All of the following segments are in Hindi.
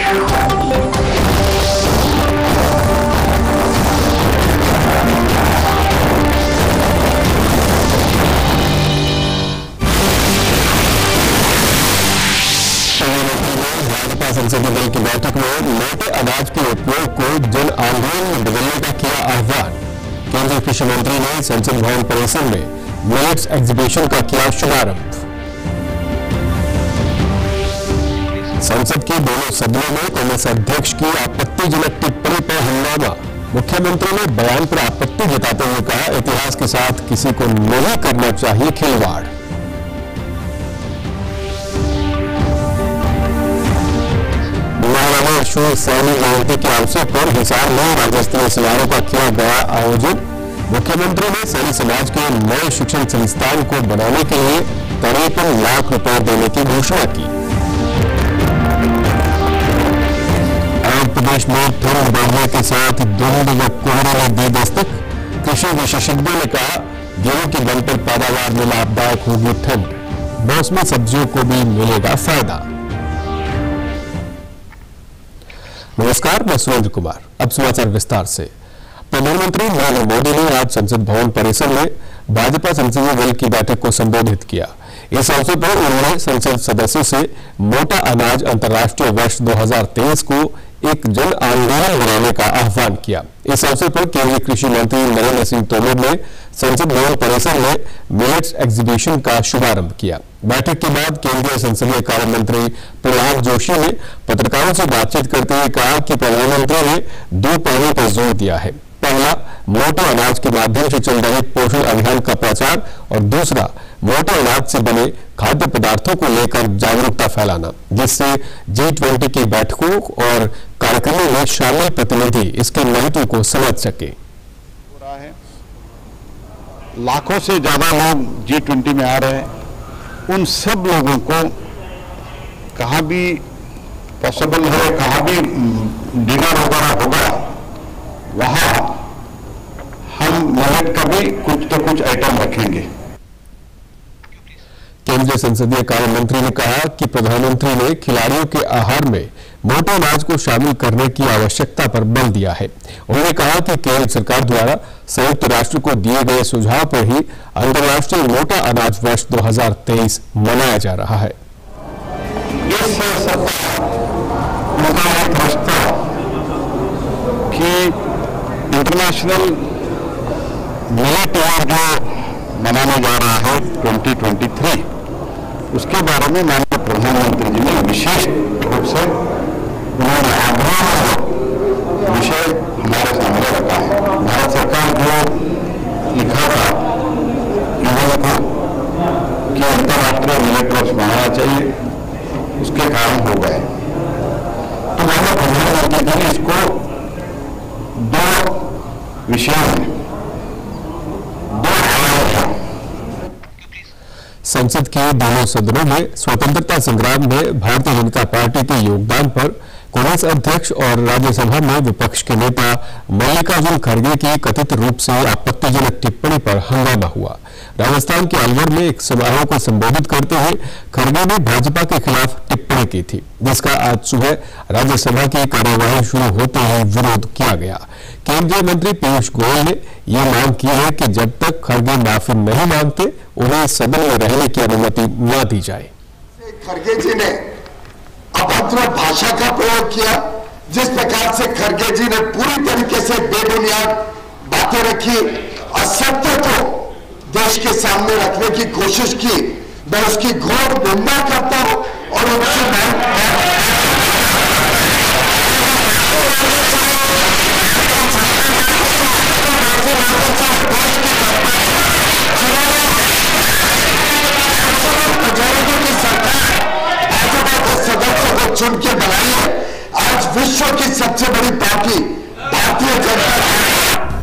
भाजपा संसदीय दल की बैठक में मोटे अनाज के उपयोग को जन आंदोलन में बदलने का किया आह्वान। केंद्रीय कृषि मंत्री ने संसद भवन परिसर में मिलेट्स एग्जीबिशन का किया शुभारंभ। संसद के दोनों सदनों में कांग्रेस अध्यक्ष की आपत्तिजनक टिप्पणी पर हंगामा। मुख्यमंत्री ने बयान पर आपत्ति जताते हुए कहा, इतिहास के साथ किसी को नहीं करना चाहिए खिलवाड़। सैनी जयंती के अवसर पर हिसार में राज्य स्तरीय समारोह का किया गया आयोजन। मुख्यमंत्री ने सैनी समाज के नए शिक्षण संस्थान को बनाने के लिए 53 लाख रुपए देने की घोषणा की। आज प्रदेश में ठंड बढ़ने के साथ धुंध व कोहरे ने दी दस्तक। कृषि विशेषज्ञों ने कहा, गेहूं की बंपर पैदावार में लाभदायक होगी ठंड, मौसमी सब्जियों को भी मिलेगा फायदा। नमस्कार, मैं सुरेंद्र कुमार। अब समाचार विस्तार से। प्रधानमंत्री नरेंद्र मोदी ने आज संसद भवन परिसर में भाजपा संसदीय दल की बैठक को संबोधित किया। इस अवसर पर उन्होंने संसद सदस्यों से मोटा अनाज अंतर्राष्ट्रीय वर्ष 2023 को एक जन आंदोलन बनाने का आह्वान किया। इस अवसर पर केंद्रीय कृषि मंत्री नरेंद्र सिंह तोमर ने संसद भवन परिसर में मिलेट्स एग्जीबिशन का शुभारंभ किया। बैठक के बाद केंद्रीय संसदीय कार्य मंत्री प्रहलाद जोशी ने पत्रकारों से बातचीत करते हुए कहा कि प्रधानमंत्री ने 2 पहलुओं पर जोर दिया है। पहला, मोटे अनाज के माध्यम से चल रहे पोषण अभियान का प्रचार, और दूसरा, मोटे अनाज से बने खाद्य पदार्थों को लेकर जागरूकता फैलाना, जिससे G20 की बैठकों और कार्यक्रमों में शामिल प्रतिनिधि इसके महत्व को समझ सके। लाखों से ज्यादा लोग G20 में आ रहे हैं। उन सब लोगों को कहाँ भी पॉसिबल है, कहाँ भी डिनर वगैरह होगा, वहां हम मिलेट का भी कुछ तो कुछ आइटम रखेंगे। केंद्रीय संसदीय कार्य मंत्री ने कहा कि प्रधानमंत्री ने खिलाड़ियों के आहार में मोटे अनाज को शामिल करने की आवश्यकता पर बल दिया है। उन्होंने कहा कि केंद्र सरकार द्वारा संयुक्त राष्ट्र को दिए गए सुझाव पर ही अंतर्राष्ट्रीय मोटा अनाज वर्ष 2023 मनाया जा रहा है। इंटरनेशनल मिलेट ईयर जो मनाने जा रहा है 2023, उसके बारे में माननीय प्रधानमंत्री जी ने विशेष रूप से उन्होंने आग्रह विषय हमारे सामने रखा है। भारत सरकार जो लिखा था इन्होंने को कि अंतर्राष्ट्रीय मिलेट वर्ष मनाना चाहिए, उसके कारण हो गए। तो माननीय प्रधानमंत्री जी ने इसको 2 विषयों में संसद के दोनों सदनों में स्वतंत्रता संग्राम में भारतीय जनता पार्टी के योगदान पर कांग्रेस अध्यक्ष और राज्यसभा में विपक्ष के नेता मल्लिकार्जुन खड़गे की कथित रूप से आपत्तिजनक टिप्पणी पर हंगामा हुआ। राजस्थान के अलवर में एक समारोह को संबोधित करते हुए खड़गे ने भाजपा के खिलाफ टिप्पणी की थी, जिसका आज सुबह राज्यसभा की कार्यवाही शुरू होते ही विरोध किया गया। केंद्रीय मंत्री पीयूष गोयल ने यह मांग की है कि जब तक खड़गे माफी नहीं मांगते, उन्हें सदन में रहने की अनुमति न दी जाए। खड़गे जी ने अभद्र भाषा का प्रयोग किया। जिस प्रकार से खड़गे जी ने पूरी तरीके से बेबुनियाद बातें रखी, असत्य को देश के सामने रखने की कोशिश की, मैं उसकी घोर निंदा करता हूं और उनसे चुन के बनाई है। आज विश्व की सबसे बड़ी पार्टी भारतीय जनता।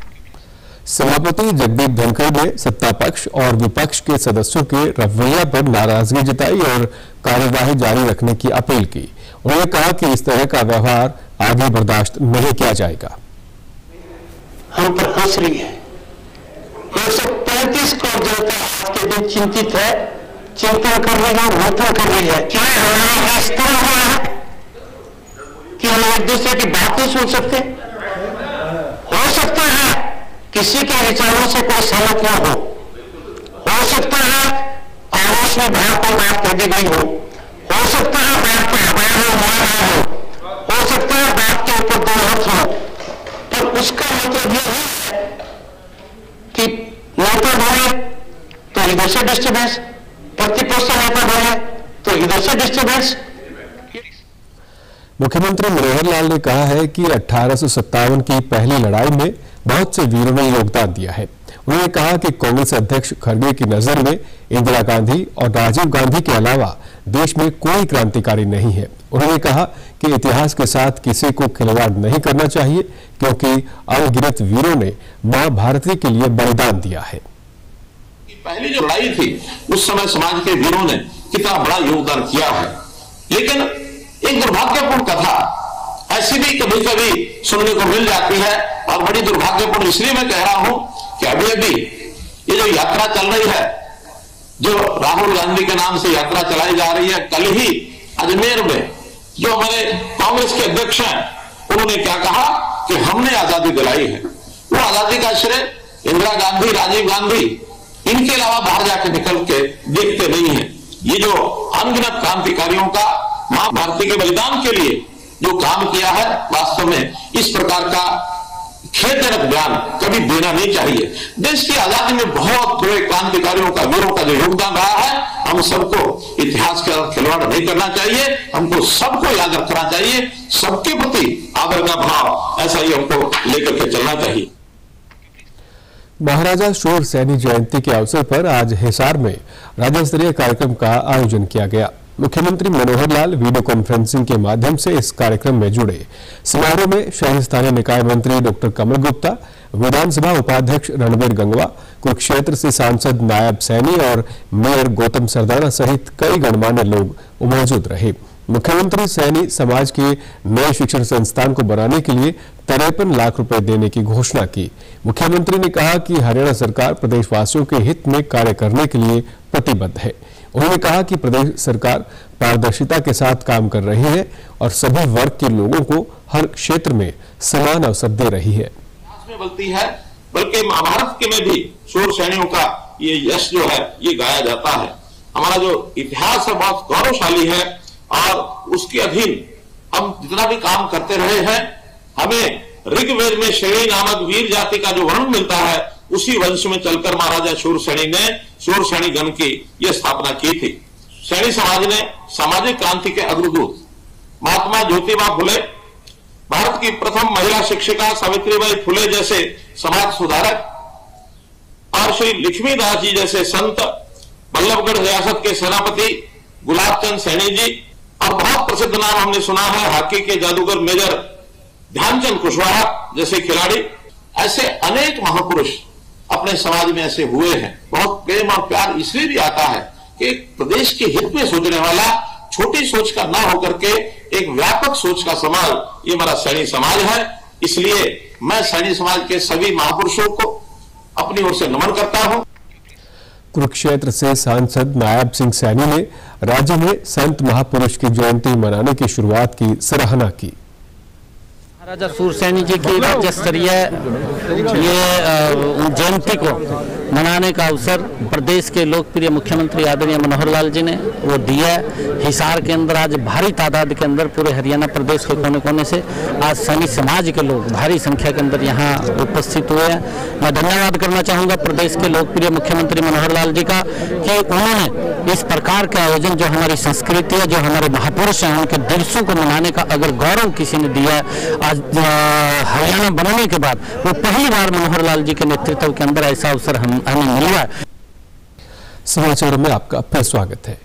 सभापति जगदीप धनखड़ ने सत्ता पक्ष और विपक्ष के सदस्यों के रवैया पर नाराजगी जताई और कार्यवाही जारी रखने की अपील की। उन्होंने कहा कि इस तरह का व्यवहार आगे बर्दाश्त नहीं किया जाएगा। हम पर हंस रही है। 135 करोड़ जनता आज के दिन चिंतित है, चिंतन कर रही है, मंथन कर रही है। क्या हमारा रास्ता हुआ है? एक दूसरे की बात नहीं सुन सकते? हो सकता है किसी के विचारों से कोई सहमत न हो सकता है आवेश में भाव को बात कह दी गई हो सकता है बात पर हमारा हो सकता है बात के ऊपर दो मत हो, पर उसका मतलब यह है कि नेता बोले तो इधर से डिस्टर्बेंस, प्रतिपक्ष नेता बोले तो इधर से डिस्टर्बेंस। मुख्यमंत्री मनोहर लाल ने कहा है कि 1857 की पहली लड़ाई में बहुत से वीरों ने योगदान दिया है। उन्होंने कहा कि कांग्रेस अध्यक्ष खड़गे की नजर में इंदिरा गांधी और राजीव गांधी के अलावा देश में कोई क्रांतिकारी नहीं है। उन्होंने कहा कि इतिहास के साथ किसी को खिलवाड़ नहीं करना चाहिए, क्योंकि अनगिनत वीरों ने मां भारती के लिए बलिदान दिया है। पहली जो लड़ाई थी उस समय समाज के वीरों ने कितना बड़ा योगदान किया है, लेकिन एक दुर्भाग्यपूर्ण कथा ऐसी भी कभी कभी सुनने को मिल जाती है, और बड़ी दुर्भाग्यपूर्ण इसलिए मैं कह रहा हूं कि अभी अभी ये जो यात्रा चल रही है, जो राहुल गांधी के नाम से यात्रा चलाई जा रही है, कल ही अजमेर में जो हमारे कांग्रेस के अध्यक्ष हैं उन्होंने क्या कहा कि हमने आजादी दिलाई है। वो आजादी का श्रेय इंदिरा गांधी, राजीव गांधी, इनके अलावा बाहर जाके निकल के देखते नहीं है। ये जो अनगिनत क्रांतिकारियों का मां भारती के बलिदान के लिए जो काम किया है, वास्तव में इस प्रकार का खेदजनक बयान कभी देना नहीं चाहिए। देश की आजादी में बहुत बड़े क्रांतिकारियों का, वीरों का जो योगदान रहा है, हम सबको इतिहास के साथ खिलवाड़ नहीं करना चाहिए। हमको सबको याद रखना चाहिए, सबके प्रति आदर का भाव, ऐसा ही हमको लेकर के चलना चाहिए। महाराजा शूर सैनी जयंती के अवसर पर आज हिसार में राज्य स्तरीय कार्यक्रम का आयोजन किया गया। मुख्यमंत्री मनोहर लाल वीडियो कॉन्फ्रेंसिंग के माध्यम से इस कार्यक्रम में जुड़े। समारोह में शहरी स्थानीय निकाय मंत्री डॉक्टर कमल गुप्ता, विधानसभा उपाध्यक्ष रणबीर गंगवा, कुरुक्षेत्र से सांसद नायब सैनी और मेयर गौतम सरदाना सहित कई गणमान्य लोग मौजूद रहे। मुख्यमंत्री सैनी समाज के नए शिक्षण संस्थान को बनाने के लिए 53 लाख रुपए देने की घोषणा की। मुख्यमंत्री ने कहा कि हरियाणा सरकार प्रदेशवासियों के हित में कार्य करने के लिए प्रतिबद्ध है। उन्होंने कहा कि प्रदेश सरकार पारदर्शिता के साथ काम कर रही है और सभी वर्ग के लोगों को हर क्षेत्र में समान अवसर दे रही है। बल्कि है, बल्कि महाभारत के में भी शूर सैनियों का ये यश जो है ये गाया जाता है। हमारा जो इतिहास है बहुत गौरवशाली है, और उसके अधीन हम जितना भी काम करते रहे हैं, हमें ऋग्वेद में श्रेणी नामक वीर जाति का जो वर्णन मिलता है, उसी वंश में चलकर महाराजा शूरसेनी ने शूर सैनी गण की यह स्थापना की थी। सैनी समाज ने सामाजिक क्रांति के अग्रदूत महात्मा ज्योतिबा फुले, भारत की प्रथम महिला शिक्षिका सावित्रीबाई फुले जैसे समाज सुधारक, और श्री लक्ष्मीदास जी जैसे संत, बल्लभगढ़ रियासत के सेनापति गुलाबचंद सैनी जी, और बहुत प्रसिद्ध नाम हमने सुना है हॉकी के जादूगर मेजर ध्यानचंद कुशवाहा जैसे खिलाड़ी। ऐसे अनेक महापुरुष अपने समाज में ऐसे हुए हैं। बहुत प्रेम और प्यार इसलिए भी आता है कि प्रदेश के हित में सोचने वाला, छोटी सोच का ना होकर के एक व्यापक सोच का समाज ये हमारा सैनी समाज है। इसलिए मैं सैनी समाज के सभी महापुरुषों को अपनी ओर से नमन करता हूं। कुरुक्षेत्र से सांसद नायब सिंह सैनी ने राज्य में संत महापुरुष की जयंती मनाने की शुरुआत की सराहना की। महाराजा शूरसैनी जी की राज्य स्तरीय ये जयंती को मनाने का अवसर प्रदेश के लोकप्रिय मुख्यमंत्री आदरणीय मनोहर लाल जी ने वो दिया। हिसार के अंदर आज भारी तादाद के अंदर पूरे हरियाणा प्रदेश के कोने कोने से आज सैनी समाज के लोग भारी संख्या के अंदर यहाँ उपस्थित हुए हैं। मैं धन्यवाद करना चाहूँगा प्रदेश के लोकप्रिय मुख्यमंत्री मनोहर लाल जी का कि उन्होंने इस प्रकार का आयोजन, जो हमारी संस्कृति है, जो हमारे महापुरुष हैं, उनके दिवसों को मनाने का अगर गौरव किसी ने दिया आज हरियाणा बनने के बाद, वो पहली बार मनोहर लाल जी के नेतृत्व के अंदर ऐसा अवसर हमें मिला। समाचार में आपका फिर स्वागत है।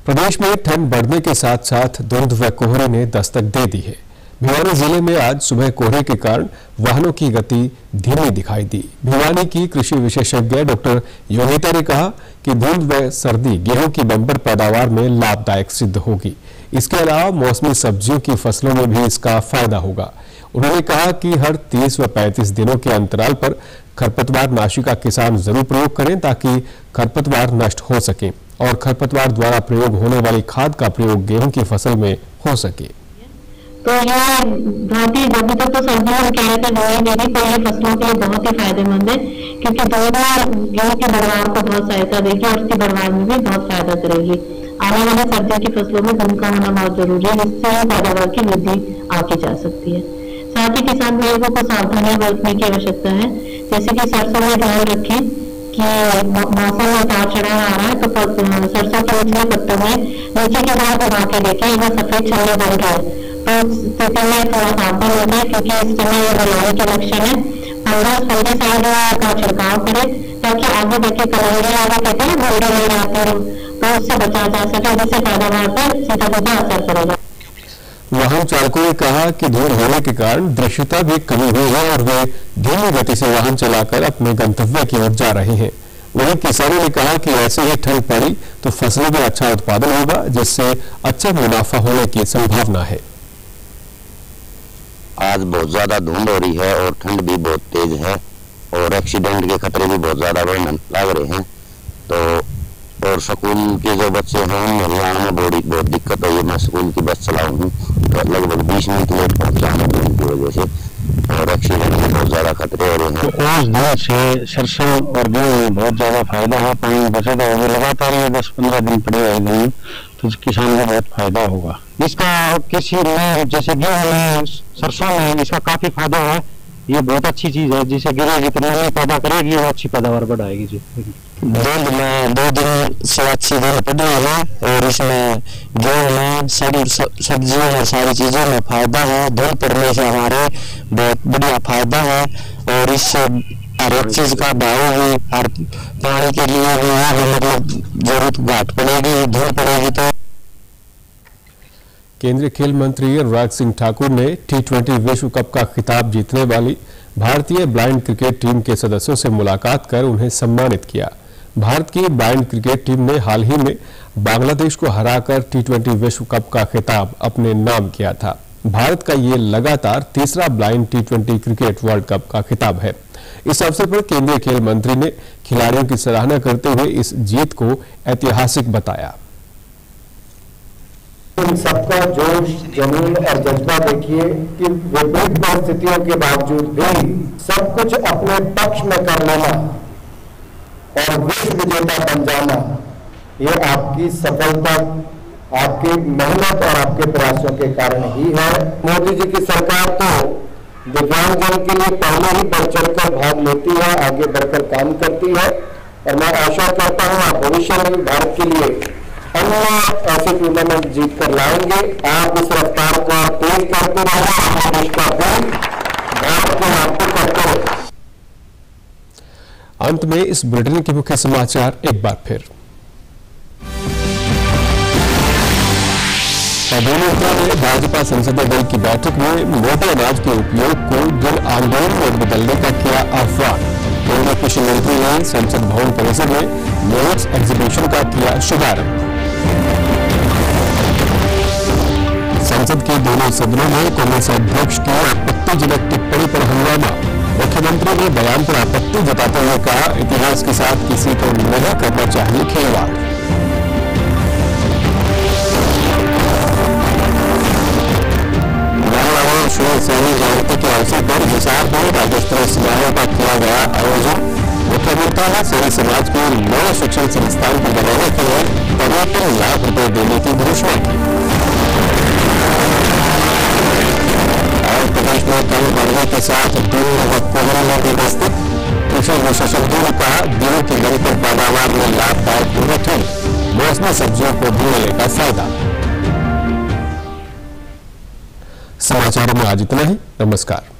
प्रदेश में ठंड बढ़ने के साथ साथ धुंध व कोहरे ने दस्तक दे दी है। भिवानी जिले में आज सुबह कोहरे के कारण वाहनों की गति धीमी दिखाई दी। भिवानी की कृषि विशेषज्ञ डॉक्टर योगिता ने कहा कि धुंध व सर्दी गेहूं की बंपर पैदावार में लाभदायक सिद्ध होगी। इसके अलावा मौसमी सब्जियों की फसलों में भी इसका फायदा होगा। उन्होंने कहा कि हर 30 व 35 दिनों के अंतराल पर खरपतवार नाशी का किसान जरूर प्रयोग करें ताकि खरपतवार नष्ट हो सके और खरपतवार द्वारा प्रयोग होने वाली खाद का प्रयोग गेहूं की फसल में हो सके। तो ये बहुत ही, अभी तक तो सर्दियों में कह रहे थे बोई नहीं, तो ये फसलों के लिए बहुत ही फायदेमंद है, क्योंकि दूध गेहूं की बढ़वार को बहुत सहायता देगी और उसकी बढ़वार में भी बहुत फायदा करेगी। आने वाले सर्दियों की फसलों में धूम का होना बहुत जरूरी है, जिससे पैदावार की वृद्धि आकी जा सकती है। साथ ही किसान भाइयों को सावधानियां बरतने की आवश्यकता है, जैसे कि सरसों में ध्यान रखें कि मौसम में उतार चढ़ाव आ रहा है, तो सरसों के निचले पत्तों में नीचे की तरफ उगा के देखें, अगर सफेद छल्ले बन गए तो स्थिति में थोड़ा सावधान होना है, क्योंकि इस समय ये बनाने के लक्षण है। फंगसाइड का छिड़काव करें ताकि आगे देखे कलंगी आगे कहते हैं भूरे नहीं आते हैं, तो उससे बचा जा सके, जिससे पैदावार पर सीधा सीधा असर पड़ेगा। वाहन चालकों ने कहा कि धूल होने के कारण दृश्यता भी कमी हुई है और वे धीमी गति से वाहन चलाकर अपने गंतव्य की ओर जा रहे हैं। वहीं किसानों ने कहा कि ऐसे ही ठंड पड़ी तो फसलों में अच्छा उत्पादन होगा, जिससे अच्छा मुनाफा होने की संभावना है। आज बहुत ज्यादा धुंध हो रही है और ठंड भी बहुत तेज है और एक्सीडेंट के खतरे भी बहुत ज्यादा बढ़ने लग रहे हैं। तो और स्कूल के जो बच्चे हैं उन्हें हरियाणा में बहुत दिक्कत है। मैं स्कूल की बस चलाऊँ हूँ तो लगभग 20 मिनट लेट पहुँच रहा हूँ धुंध की वजह से, और एक्सीडेंट में बहुत ज्यादा खतरे हो रहे हैं। तो आज धुंध से सरसों और गेहूं में बहुत ज्यादा फायदा है। पानी बचे तो लगातार ये 10-15 दिन पड़े रहेंगे तो किसान को बहुत फायदा होगा। इसका किसी में जैसे गेहूं में, सरसों में इसका काफी फायदा है। ये बहुत अच्छी चीज है, जिसे गिरे जितना में पैदा करेगी वो अच्छी पैदावार बढ़ाएगी जी। धुंध में 2 दिन से अच्छी धुंध पड़ी है और इसमें गेहूं में सब्जियों में सारी चीजों में फायदा है। धुंध पड़ने से हमारे बहुत बढ़िया फायदा है और इससे हर एक चीज का भाव भी, हर पानी के लिए भी मतलब जरूरत घाट पड़ेगी, धुंध पड़ेगी तो। केंद्रीय खेल मंत्री अनुराग सिंह ठाकुर ने T20 विश्व कप का खिताब जीतने वाली भारतीय ब्लाइंड क्रिकेट टीम के सदस्यों से मुलाकात कर उन्हें सम्मानित किया। भारत की ब्लाइंड क्रिकेट टीम ने हाल ही में बांग्लादेश को हराकर T20 विश्व कप का खिताब अपने नाम किया था। भारत का ये लगातार तीसरा blind T20 cricket world cup का खिताब है। इस अवसर पर केंद्रीय खेल मंत्री ने खिलाड़ियों की सराहना करते हुए इस जीत को ऐतिहासिक बताया। इन सबका जोश, जुनून और जज्बा देखिए कि विपरीत परिस्थितियों के बावजूद भी सब कुछ अपने पक्ष में कर लेना और विश्व विजेता बन जाना, ये आपकी सफलता, आपकी मेहनत और आपके प्रयासों के कारण ही है। मोदी जी की सरकार तो दिव्यांगजन के लिए पहले ही बढ़ चढ़कर भाग लेती है, आगे बढ़कर काम करती है, और मैं आशा करता हूँ आप भविष्य में भारत के लिए अन्य ऐसे टूर्नामेंट जीत कर लाएंगे। आप इस रफ्तार को तेज करते रहें, देश का भारत को आपको करते रहे। अंत में इस बुलेटिन के मुख्य समाचार एक बार फिर। प्रधानमंत्री ने भाजपा संसदीय दल की बैठक में मोटे अनाज के उपयोग को जन आंदोलन में बदलने का किया आह्वान। उन्होंने कृषि मंत्री ने संसद भवन परिसर में मिलेट्स एग्जीबिशन का किया शुभारंभ। संसद के दोनों सदनों में कांग्रेस अध्यक्ष की आपत्तिजनक टिप्पणी पर हंगामा। मुख्यमंत्री ने बयान पर आपत्ति जताते हुए कहा, इतिहास के साथ किसी को नहीं करना चाहिए खिलवाड़। बांग्लादेश सैनिक जयंती के अवसर पर हिसार में राज्य स्तरीय समारोह का किया गया आयोजन। मुख्यमंत्री ने सैनिक समाज को नए शिक्षण संस्थान को बनाने के लिए 75 लाख रुपए देने की घोषणा की। और प्रदेश में कल बढ़ने के साथ दिन में कोहरे में भी ग्रस्त। कृषि विशेषज्ञों ने कहा, गेहूं की बेहतर पैदावार में लाभदायक होगा ठंड, मौसमी सब्जियों को भी मिलेगा फायदा। समाचारों में आज इतना ही। नमस्कार।